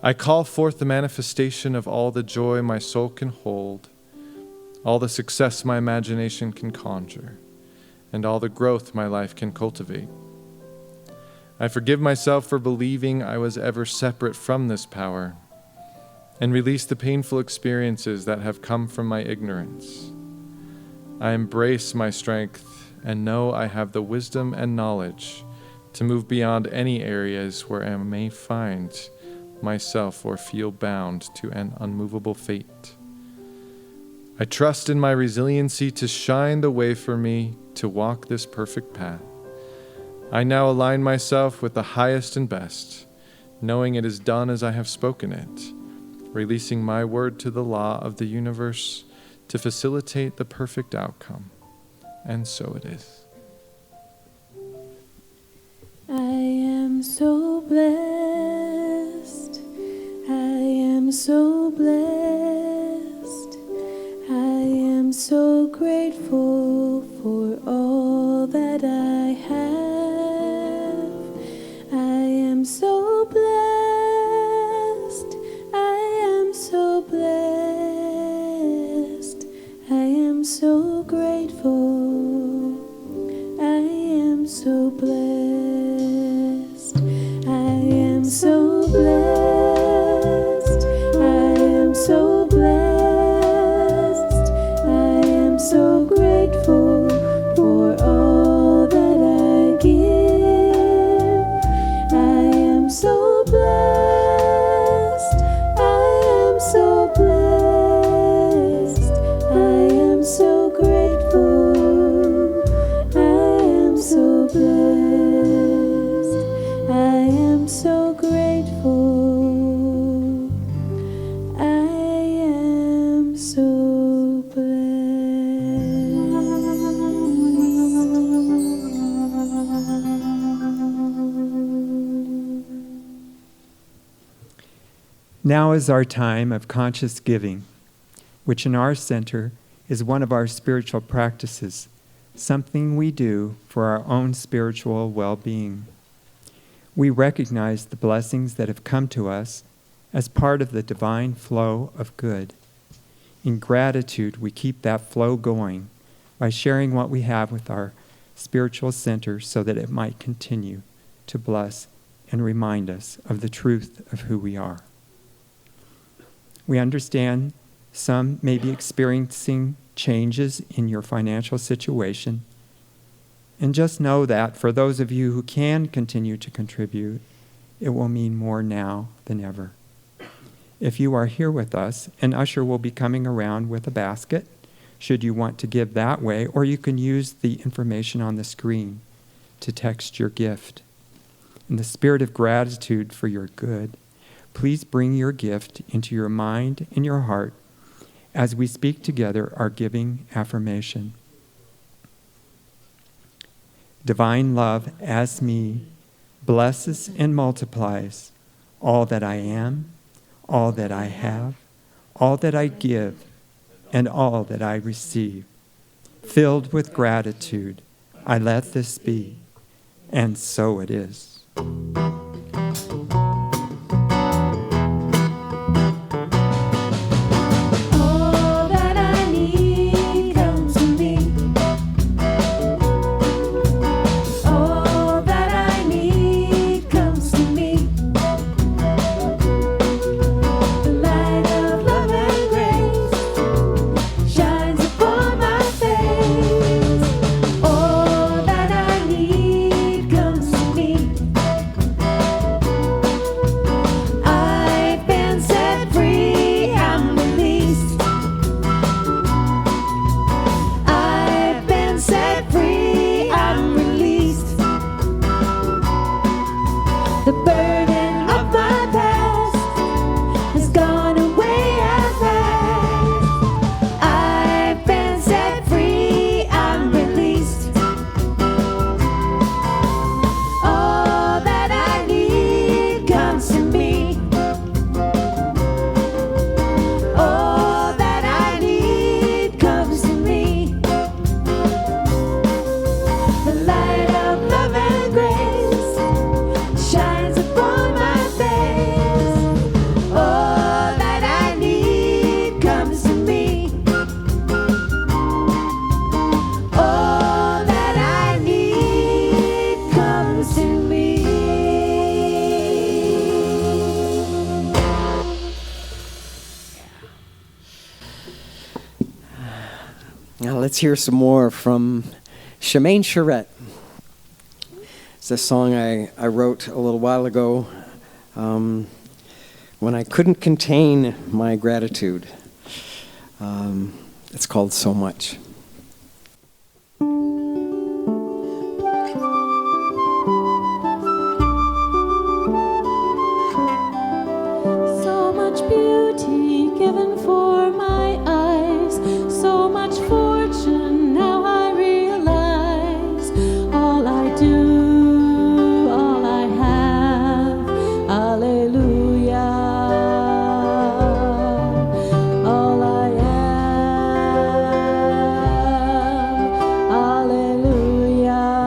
I call forth the manifestation of all the joy my soul can hold, all the success my imagination can conjure, and all the growth my life can cultivate. I forgive myself for believing I was ever separate from this power, and release the painful experiences that have come from my ignorance. I embrace my strength and know I have the wisdom and knowledge to move beyond any areas where I may find myself or feel bound to an unmovable fate. I trust in my resiliency to shine the way for me to walk this perfect path. I now align myself with the highest and best, knowing it is done as I have spoken it, releasing my word to the law of the universe to facilitate the perfect outcome. And so it is. I am so blessed. I am so blessed. I am so grateful for all that I have. I am so blessed. I am so blessed. I am so grateful. I am so blessed. I am so blessed. I am so blessed. I am so grateful for all that I give. I am so blessed. I am so blessed. I am so grateful. I am so blessed. I am so grateful. I am so blessed. Now is our time of conscious giving, which in our center is one of our spiritual practices, something we do for our own spiritual well-being. We recognize the blessings that have come to us as part of the divine flow of good. In gratitude, we keep that flow going by sharing what we have with our spiritual center so that it might continue to bless and remind us of the truth of who we are. We understand some may be experiencing changes in your financial situation. And just know that for those of you who can continue to contribute, it will mean more now than ever. If you are here with us, an usher will be coming around with a basket, should you want to give that way, or you can use the information on the screen to text your gift. In the spirit of gratitude for your good, please bring your gift into your mind and your heart as we speak together our giving affirmation. Divine love as me blesses and multiplies all that I am, all that I have, all that I give, and all that I receive. Filled with gratitude, I let this be, and so it is. All that I need comes to me. All that I need comes to me. The light of love and grace shines upon my face. All that I need comes to me. Let's hear some more from Shemaine Charette. It's a song I wrote a little while ago when I couldn't contain my gratitude. It's called So Much. So much beauty given for my eyes, so much fortune now I realize. All I do, all I have, hallelujah. All I am, hallelujah.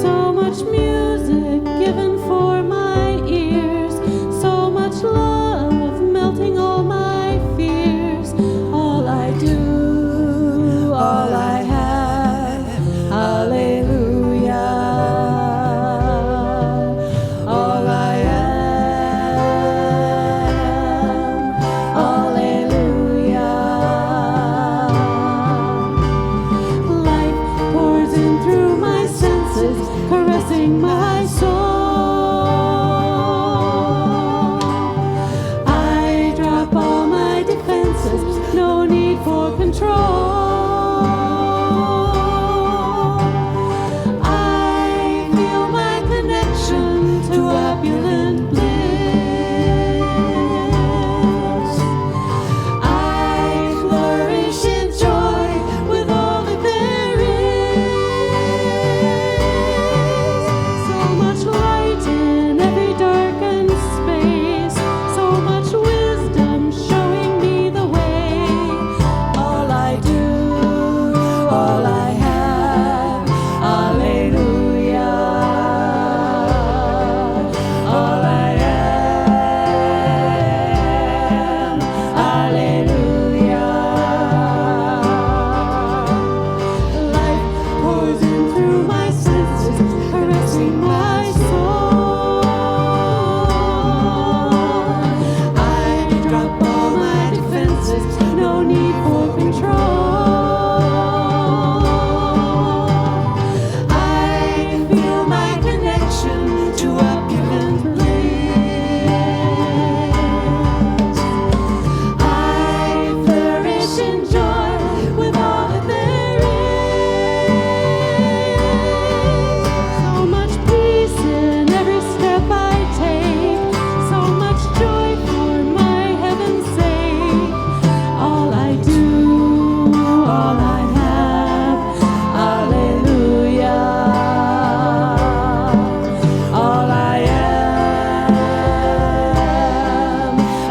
So much music given for my ears, so much love melting all my fears. All I do, all I have, hallelujah. All I am, hallelujah. Life pours in through my senses, caressing my soul. I drop all my defenses, no need for control. I feel my connection to opulent bliss. I flourish in joy with all that there is. So much light in every darkened space, so much wisdom showing me the way. All I do, all I have, hallelujah. All I am, hallelujah. Life pours in through my senses, caressing my soul. I drop all my defenses, no need for control. I feel my connection to opulent bliss. I flourish in joy with all that there is. So much peace in every step I take, so much joy for my heaven's sake. All I do, all I have, hallelujah. All I am,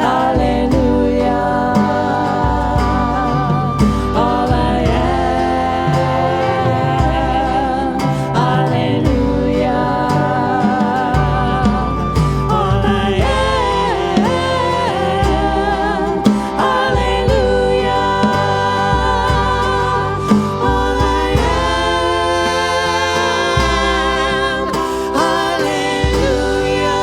hallelujah. All I am, hallelujah. All I am, hallelujah. All I am, hallelujah.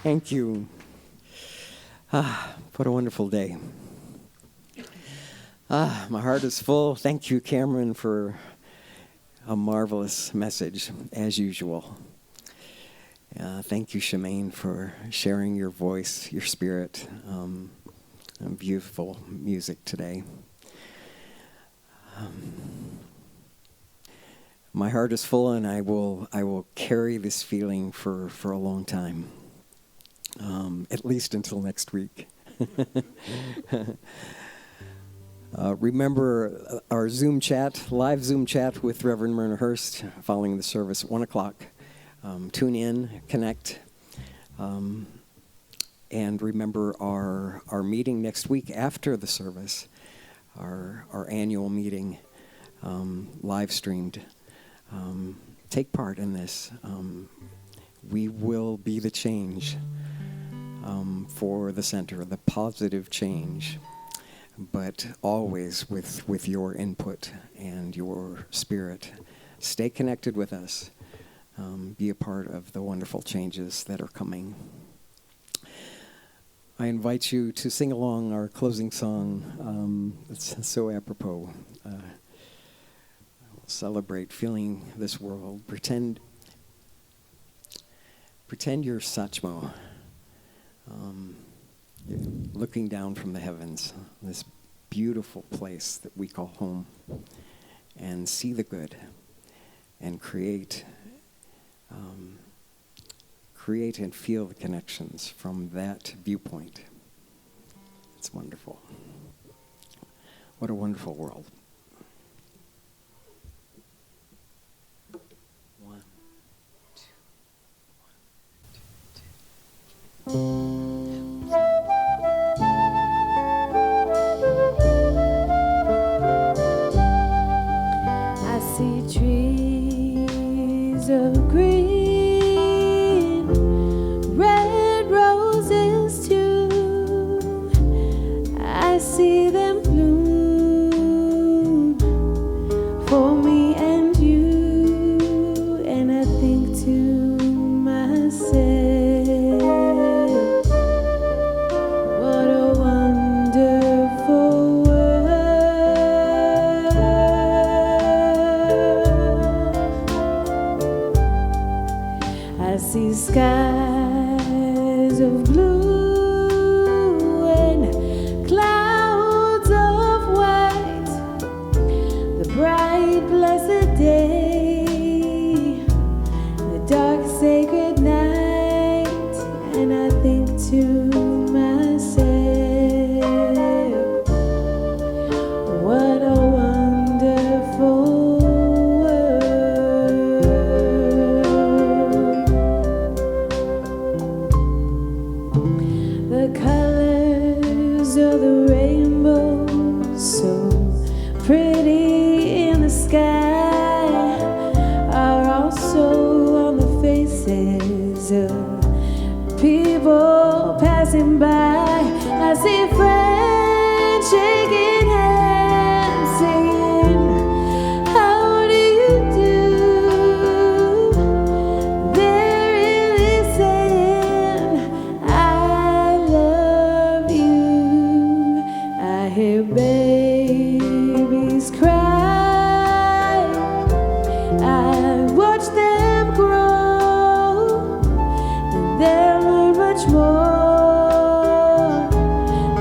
Thank you. What a wonderful day. My heart is full. Thank you, Kamrin, for a marvelous message, as usual. Thank you, Shemaine, for sharing your voice, your spirit, and beautiful music today. My heart is full, and I will carry this feeling for a long time, at least until next week. Remember our Zoom chat, live Zoom chat with Reverend Myrna Hurst following the service at 1 o'clock. Tune in, connect, and remember our meeting next week after the service, our annual meeting, live streamed. Take part in this. We will be the change for the center, the positive change, but always with your input and your spirit. Stay connected with us. be a part of the wonderful changes that are coming. I invite you to sing along our closing song. It's so apropos. Celebrate feeling this world. Pretend you're Satchmo, you're looking down from the heavens, this beautiful place that we call home, and see the good, and create and feel the connections from that viewpoint. It's wonderful. What a wonderful world. One, two. I see trees of green, red roses too. I see them bloom for me and you, and I think to myself, what a wonderful world. I see skies of blue and clouds of white, the bright blessed day, the dark sacred night, and I think to myself, what a wonderful world. The colors of the rainbow, so pretty in the sky, are also on the faces of people passing by. I see friends shaking hands, saying, how do you do? They're really saying, I love you. I hear babies cry, I watch them grow, and they'll learn much more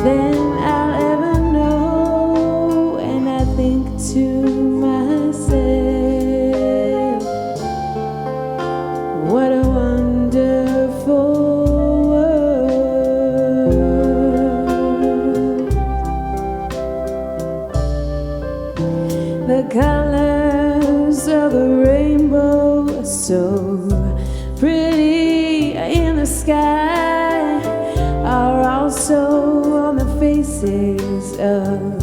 than I'll ever know. And I think to myself, what a wonderful world. The colors of the rainbow are so pretty in the sky, are also on the faces of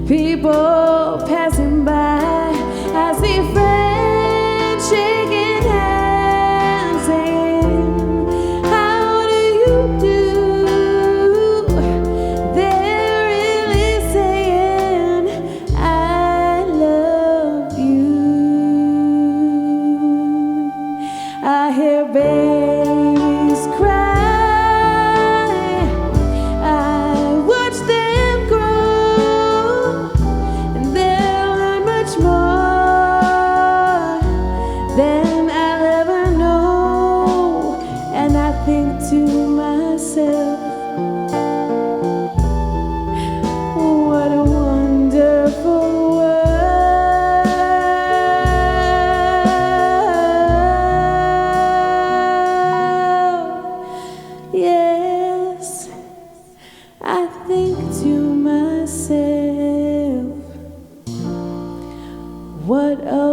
people passing by. I see friends shaking hands, saying, how do you do? They're really saying, I love you. I hear babies cry, I watch them grow, and they'll learn much more than I'll ever know. And I think to myself, what a wonderful world. Yes, I think to myself, what a